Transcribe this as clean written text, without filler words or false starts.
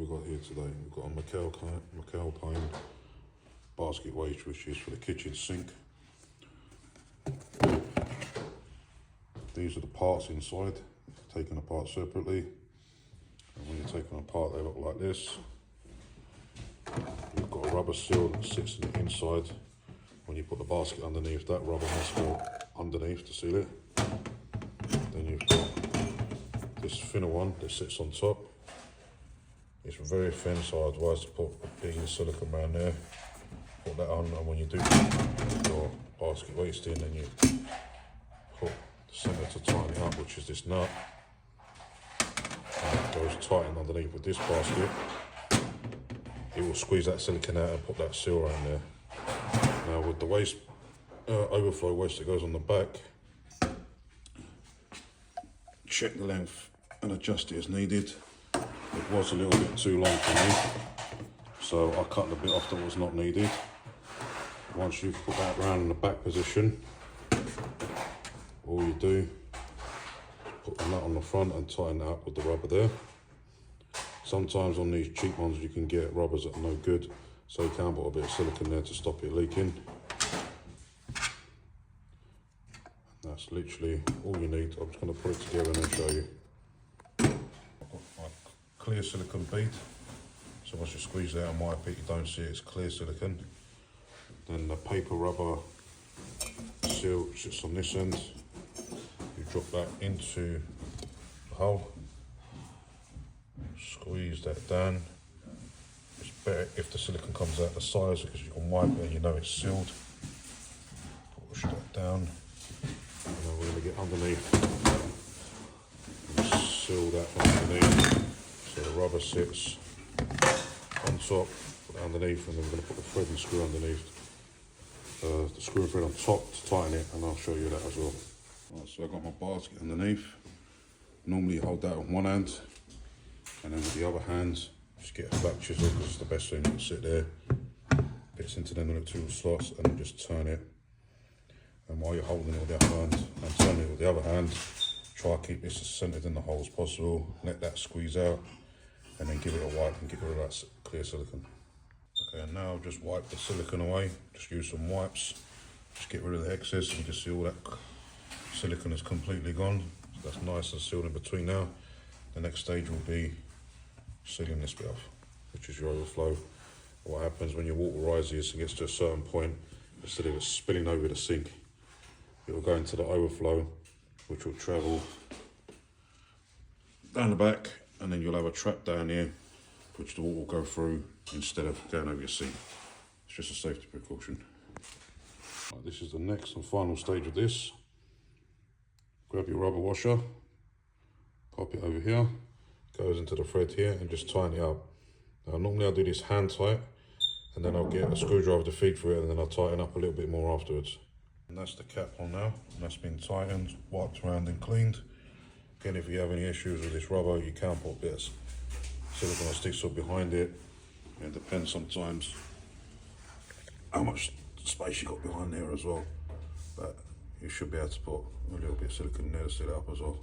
we got here today? We've got a McAlpine basket weight, which is for the kitchen sink. These are the parts inside, taken apart separately. And when you're taking them apart, they look like this. You've got a rubber seal that sits in the inside. When you put the basket underneath, that rubber must go underneath to seal it. Then you've got this thinner one that sits on top. It's very thin, so I advise to put a bit of silicone around there. Put that on, and when you do put your basket waste in, then you put the centre to tighten it up, which is this nut. And it goes tightened underneath with this basket. It will squeeze that silicone out and put that seal around there. Now with the waste, overflow waste that goes on the back, check the length and adjust it as needed. It was a little bit too long for me, so I cut the bit off that was not needed. Once you've put that around in the back position, all you do is put the nut on the front and tighten it up with the rubber there. Sometimes on these cheap ones you can get rubbers that are no good, so you can put a bit of silicone there to stop it leaking. That's literally all you need. I'm just going to put it together and then show you. I've got my clear silicone bead, so once you squeeze it out and wipe it, you don't see it, it's clear silicone. Then the paper rubber seal sits on this end. You drop that into the hole, squeeze that down. It's better if the silicone comes out the sides because you can wipe it and you know it's sealed. Push that down, and then we're going to get underneath and seal that underneath, so the rubber sits on top, put it underneath, and then we're going to put the thread and screw underneath. The screw thread on top to tighten it, and I'll show you that as well. Right, so I've got my basket underneath. Normally you hold that with one hand, and then with the other hand, just get a flat chisel because it's the best thing to sit there. Fits into them little tool slots, and then just turn it. And while you're holding it with the other hand and turning it with the other hand, try to keep this as centered in the hole as possible. Let that squeeze out, and then give it a wipe and get rid of that clear silicone. Okay, and now I've just wiped the silicone away. Just use some wipes. Just get rid of the excess. You can see all that silicone is completely gone. So that's nice and sealed in between now. The next stage will be sealing this bit off, which is your overflow. What happens when your water rises and gets to a certain point, instead of it spilling over the sink, it will go into the overflow, which will travel down the back, and then you'll have a trap down here, which the water will go through instead of going over your sink. It's just a safety precaution. Right, this is the next and final stage of this. Grab your rubber washer, pop it over here, goes into the thread here, and just tighten it up. Now normally I'll do this hand tight, and then I'll get a screwdriver to feed through it, and then I'll tighten up a little bit more afterwards. And that's the cap on now, and that's been tightened, wiped around and cleaned. Again, if you have any issues with this rubber, you can put bits of silicone or sticks up behind it. It depends sometimes how much space you got behind there as well, but you should be able to put a little bit of silicone there to seal it up as well.